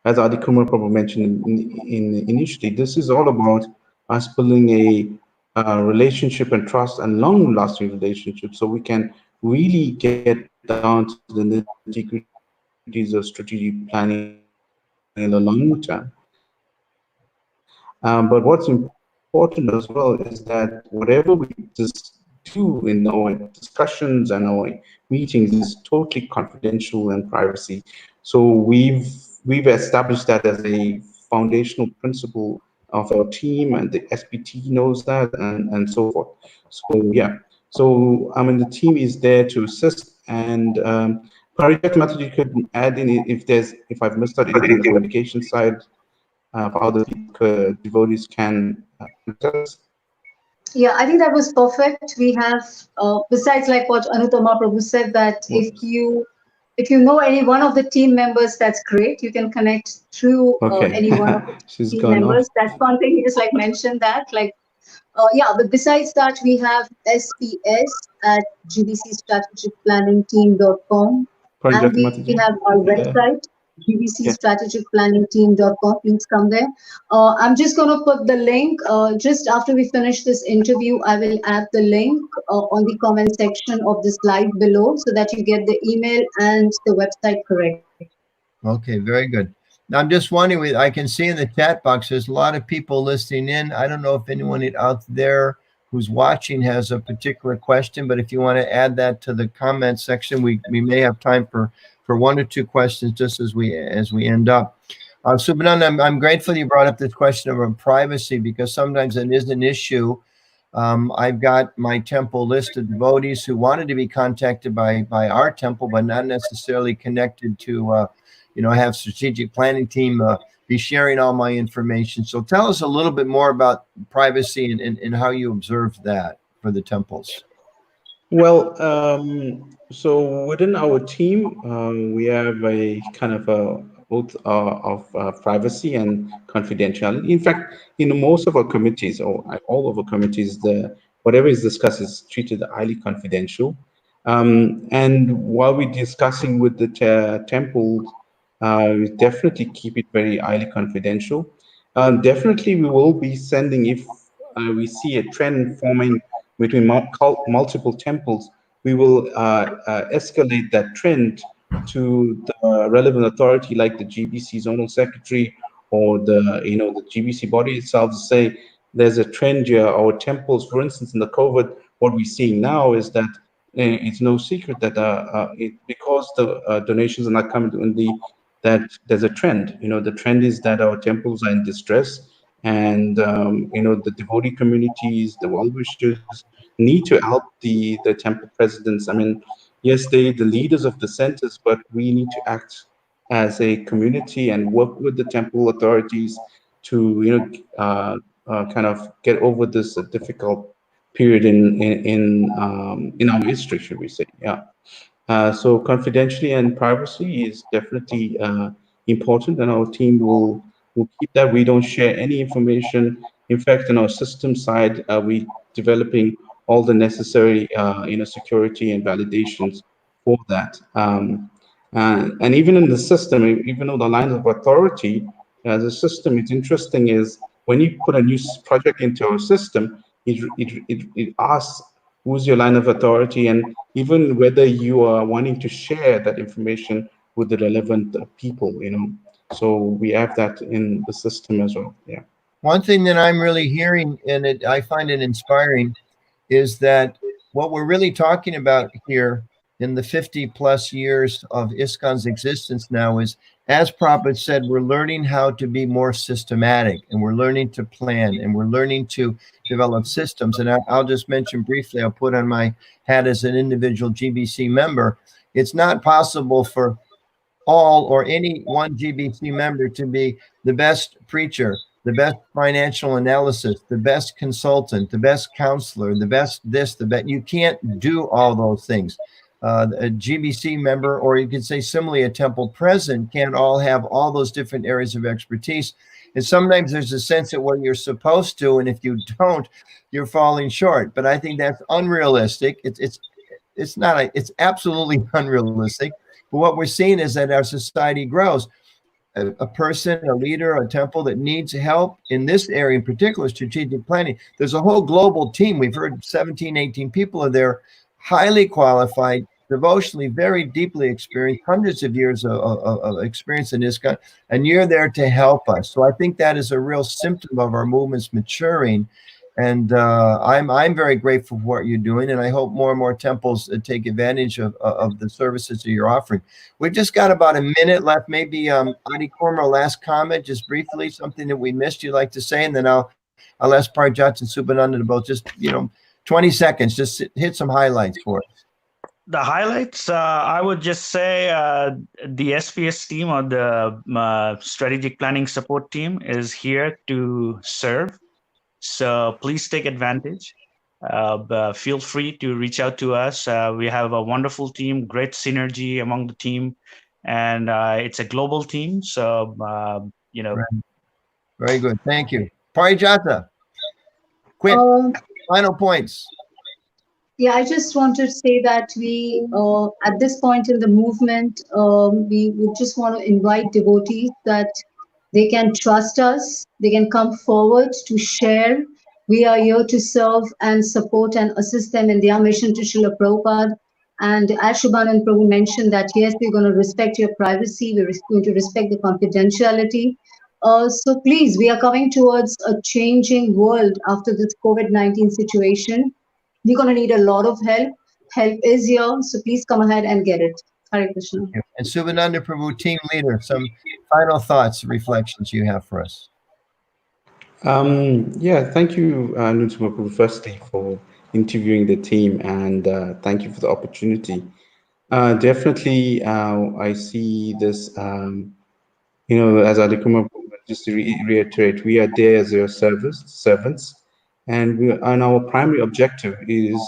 as Adi Kumar Prabhu mentioned initially, this is all about us building a relationship and trust and long-lasting relationship, so we can really get down to the nitty-gritties of strategic planning in the long term. But what's important as well is that whatever we just do in our discussions and our meetings is totally confidential and privacy. So we've established that as a foundational principle of our team, and the SPT knows that, and so forth. So yeah, so I mean the team is there to assist, and Parijat Mataji, you could add in if I've missed out anything on the communication side of how the devotees can access. Yeah, I think that was perfect. We have, besides like what Anuttama Prabhu said, that if you know any one of the team members, that's great. You can connect through any one of the team members. That's one thing he just like mentioned that. Like, yeah, but besides that, we have sps@gbcstrategicplanningteam.com, and we have our website, gbcstrategicplanningteam.com. Please come there. I'm just going to put the link just after we finish this interview. I will add the link on the comment section of the slide below so that you get the email and the website correct. Okay, very good. Now, I'm just wondering, I can see in the chat box, there's a lot of people listening in. I don't know if anyone out there who's watching has a particular question, but if you want to add that to the comment section, we may have time for one or two questions just as we end up. Subhanand, I'm grateful you brought up this question of privacy, because sometimes it is an issue. I've got my temple list of devotees who wanted to be contacted by our temple, but not necessarily connected to, have strategic planning team be sharing all my information. So tell us a little bit more about privacy and how you observed that for the temples. Well, so within our team, we have a kind of a oath of privacy and confidentiality. In fact, in most of our committees, or all of our committees, whatever is discussed is treated highly confidential. And while we're discussing with the temples, we definitely keep it very highly confidential. Definitely, we will be sending, if we see a trend forming between multiple temples, we will escalate that trend to the relevant authority, like the GBC zonal secretary or the GBC body itself, to say there's a trend here. Our temples, for instance, in the COVID, what we're seeing now is that it's no secret that because the donations are not coming to that there's a trend. The trend is that our temples are in distress, and the devotee communities, the well-wishers, need to help the temple presidents. I mean, yes, they the leaders of the centers, but we need to act as a community and work with the temple authorities to kind of get over this difficult period in our history, should we say? Yeah. So confidentiality and privacy is definitely important, and our team will keep that. We don't share any information. In fact, on our system side, we developing all the necessary security and validations for that. And even in the system, even though the line of authority, the system, it's interesting is when you put a new project into our system, it asks who's your line of authority, and even whether you are wanting to share that information with the relevant people, So we have that in the system as well. Yeah. One thing that I'm really hearing, and I find it inspiring, is that what we're really talking about here in the 50 plus years of Iskcon's existence now is, as Prabhupada said, we're learning how to be more systematic, and we're learning to plan, and we're learning to develop systems. And I'll just mention briefly, I'll put on my hat as an individual GBC member. It's not possible for all or any one GBC member to be the best preacher, the best financial analysis, the best consultant, the best counselor, the best this, the best. You can't do all those things. A GBC member, or you could say similarly a temple president, can't all have all those different areas of expertise. And sometimes there's a sense that what you're supposed to, and if you don't, you're falling short. But I think that's unrealistic. It's absolutely unrealistic. But what we're seeing is that our society grows. A person, a leader, a temple that needs help in this area, in particular, strategic planning. There's a whole global team. We've heard 17, 18 people are there, highly qualified, devotionally, very deeply experienced, hundreds of years of experience in Iskcon, and you're there to help us. So I think that is a real symptom of our movement's maturing. And I'm very grateful for what you're doing, and I hope more and more temples take advantage of the services that you're offering. We've just got about a minute left. Maybe Adi Korma, last comment, just briefly, something that we missed you'd like to say, and then I'll ask Parijat and Subhananda to both just 20 seconds, just hit some highlights for us. The highlights, I would just say the SPS team, or the strategic planning support team, is here to serve. So please take advantage. Feel free to reach out to us. We have a wonderful team, great synergy among the team, and it's a global team. So, Right. Very good. Thank you. Parijata, quick, final points. Yeah, I just want to say that we, at this point in the movement, we would just want to invite devotees that they can trust us, they can come forward to share We are here to serve and support and assist them in their mission to Srila Prabhupada. And as Shubhanand Prabhu mentioned that, yes, we're going to respect your privacy, we're going to respect the confidentiality. So please, we are coming towards a changing world after this COVID-19 situation. We're going to need a lot of help. Help is here, so please come ahead and get it. Hare Krishna. And Subhananda Prabhu, team leader, some final thoughts, reflections you have for us. Yeah, thank you, Nutuma Prabhu, firstly for interviewing the team, and thank you for the opportunity. Definitely, I see this, as Adikuma, just to reiterate, we are there as your servants, and our primary objective is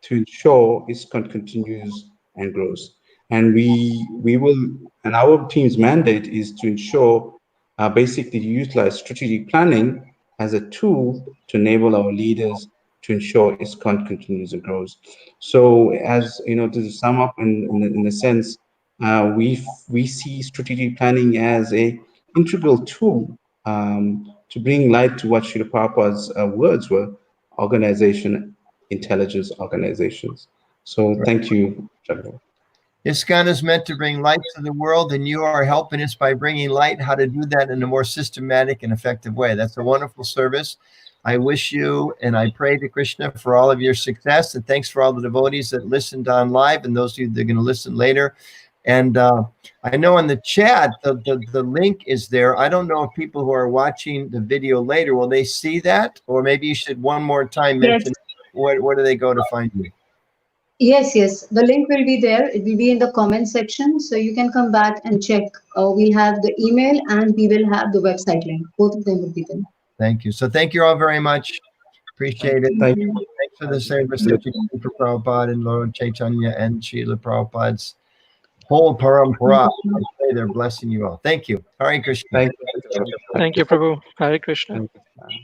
to ensure ISKCON continues and grows. And and our team's mandate is to ensure, basically utilize strategic planning as a tool to enable our leaders to ensure ISKCON continues and grows. So, as you know, to sum up in a sense, we see strategic planning as a integral tool to bring light to what Srila Prabhupada's words were: organization, intelligence, organizations. So thank you, Jagadol. ISKCON is meant to bring light to the world, and you are helping us by bringing light, how to do that in a more systematic and effective way. That's a wonderful service. I wish you and I pray to Krishna for all of your success, and thanks for all the devotees that listened on live and those of you that are going to listen later. And I know in the chat, the link is there. I don't know if people who are watching the video later, will they see that? Or maybe you should one more time mention where do they go to find you? Yes, the link will be there. It will be in the comment section. So you can come back and check. We'll have the email and we will have the website link. Both of them will be there. Thank you. So thank you all very much. Appreciate it. Thank you. Thanks for the service that you do for Prabhupada and Lord Chaitanya and Srila Prabhupada's whole parampara. I say they're blessing you all. Thank you. Hare Krishna. Thank you. Thank you, Prabhu. Hare Krishna. Thank you.